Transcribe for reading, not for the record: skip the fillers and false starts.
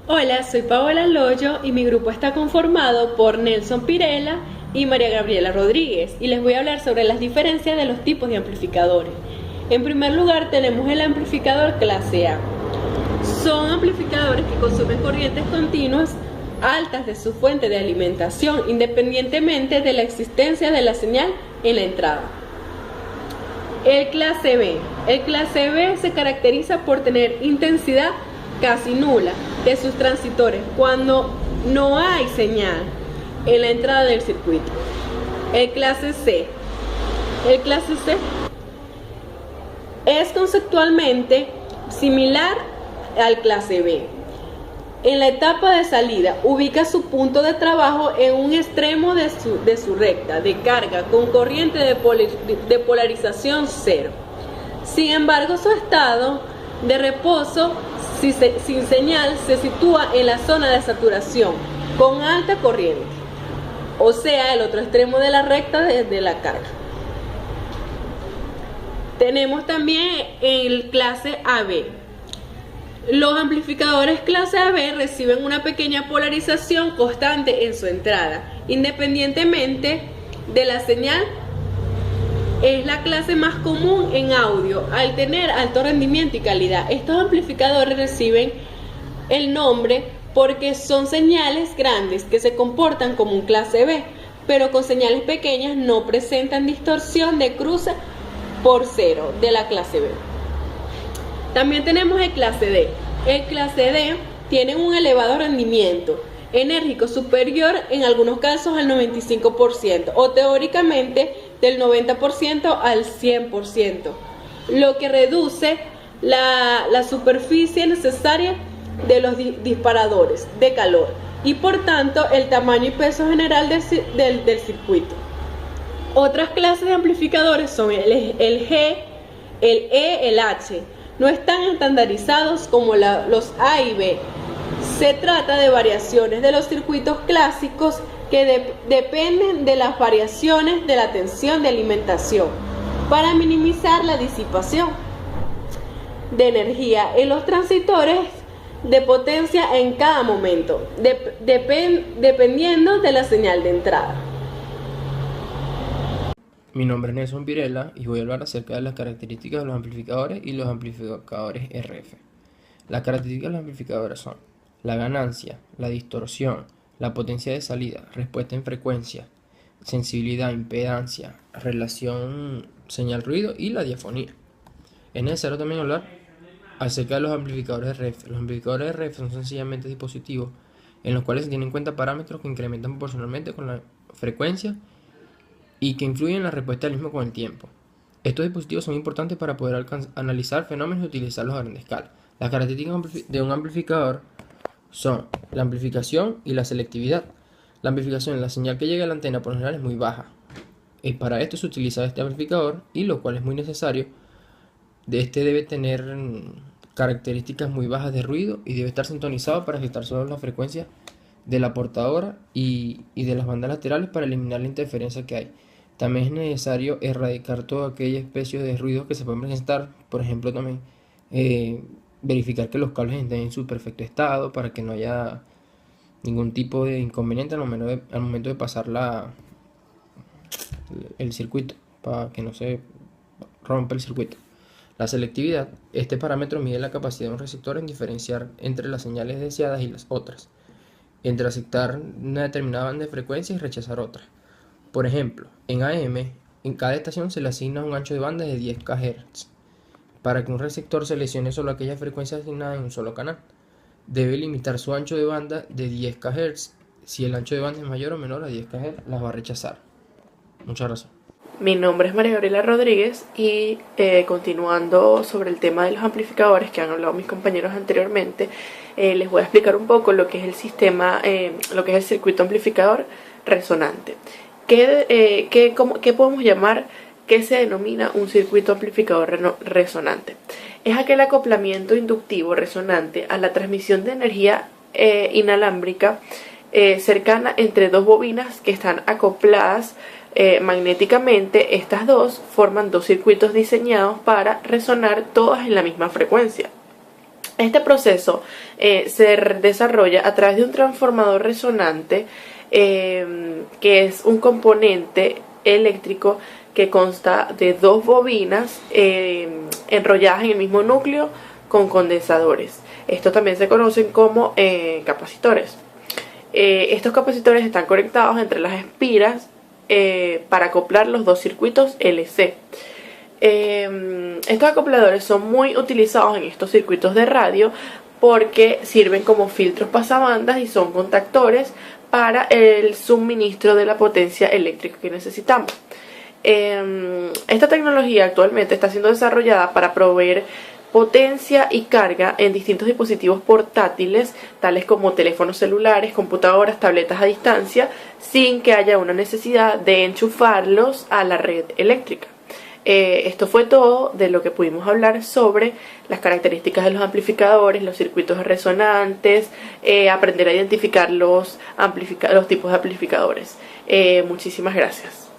Hola, soy Paola Loyo y mi grupo está conformado por Nelson Pirela y María Gabriela Rodríguez y les voy a hablar sobre las diferencias de los tipos de amplificadores. En primer lugar tenemos el amplificador clase A. Son amplificadores que consumen corrientes continuas altas de su fuente de alimentación independientemente de la existencia de la señal en la entrada. El clase B. El clase B se caracteriza por tener intensidad casi nula de sus transitores cuando no hay señal en la entrada del circuito. El clase C. El clase C es conceptualmente similar al clase B. En la etapa de salida ubica su punto de trabajo en un extremo de su recta de carga con corriente de polarización cero. Sin embargo, su estado de reposo sin señal se sitúa en la zona de saturación con alta corriente, o sea, el otro extremo de la recta de la carga. Tenemos también el clase AB. Los amplificadores clase AB reciben una pequeña polarización constante en su entrada, independientemente de la señal. Es la clase más común en audio al tener alto rendimiento y calidad. Estos amplificadores reciben el nombre porque son señales grandes que se comportan como un clase B, pero con señales pequeñas no presentan distorsión de cruce por cero de la clase B. También tenemos el clase D. El clase D tiene un elevado rendimiento enérgico superior en algunos casos al 95% o teóricamente del 90% al 100%, lo que reduce la superficie necesaria de los disparadores de calor y por tanto el tamaño y peso general del circuito. Otras clases de amplificadores son el G, el E, el H. No están estandarizados como los A y B. Se trata de variaciones de los circuitos clásicos que dependen de las variaciones de la tensión de alimentación para minimizar la disipación de energía en los transitores de potencia en cada momento, dependiendo de la señal de entrada. Mi nombre es Nelson Pirela y voy a hablar acerca de las características de los amplificadores y los amplificadores RF. Las características de los amplificadores son la ganancia, la distorsión, la potencia de salida, respuesta en frecuencia, sensibilidad, impedancia, relación señal-ruido y la diafonía. Es necesario también hablar acerca de los amplificadores RF. Los amplificadores RF son sencillamente dispositivos en los cuales se tienen en cuenta parámetros que incrementan proporcionalmente con la frecuencia y que influyen en la respuesta del mismo con el tiempo. Estos dispositivos son importantes para poder analizar fenómenos y utilizarlos a gran escala. Las características de un amplificador son la amplificación y la selectividad. La amplificación, la señal que llega a la antena por lo general es muy baja. Y para esto se utiliza este amplificador, y lo cual es muy necesario. Este debe tener características muy bajas de ruido y debe estar sintonizado para afectar solo la frecuencia de la portadora y de las bandas laterales para eliminar la interferencia que hay. También es necesario erradicar toda aquella especie de ruidos que se pueden presentar, por ejemplo también verificar que los cables estén en su perfecto estado para que no haya ningún tipo de inconveniente al momento de pasar el circuito, para que no se rompa el circuito. La selectividad, este parámetro mide la capacidad de un receptor en diferenciar entre las señales deseadas y las otras, entre aceptar una determinada banda de frecuencia y rechazar otra. Por ejemplo, en AM, en cada estación se le asigna un ancho de banda de 10 kHz. Para que un receptor seleccione solo aquellas frecuencias asignadas en un solo canal, debe limitar su ancho de banda de 10 kHz. Si el ancho de banda es mayor o menor a 10 kHz, las va a rechazar. Muchas gracias. Mi nombre es María Gabriela Rodríguez y continuando sobre el tema de los amplificadores que han hablado mis compañeros anteriormente, les voy a explicar un poco lo que es el sistema, lo que es el circuito amplificador resonante. ¿Qué podemos llamar? ¿Qué se denomina un circuito amplificador resonante? Es aquel acoplamiento inductivo resonante a la transmisión de energía inalámbrica cercana entre dos bobinas que están acopladas magnéticamente. Estas dos forman dos circuitos diseñados para resonar todas en la misma frecuencia. Este proceso se desarrolla a través de un transformador resonante, que es un componente eléctrico que consta de dos bobinas enrolladas en el mismo núcleo con condensadores. Estos también se conocen como capacitores. Estos capacitores están conectados entre las espiras para acoplar los dos circuitos LC. Estos acopladores son muy utilizados en estos circuitos de radio porque sirven como filtros pasabandas y son contactores para el suministro de la potencia eléctrica que necesitamos. Esta tecnología actualmente está siendo desarrollada para proveer potencia y carga en distintos dispositivos portátiles, tales como teléfonos celulares, computadoras, tabletas a distancia, sin que haya una necesidad de enchufarlos a la red eléctrica. Esto fue todo de lo que pudimos hablar sobre las características de los amplificadores, los circuitos resonantes, aprender a identificar los tipos de amplificadores. Muchísimas gracias.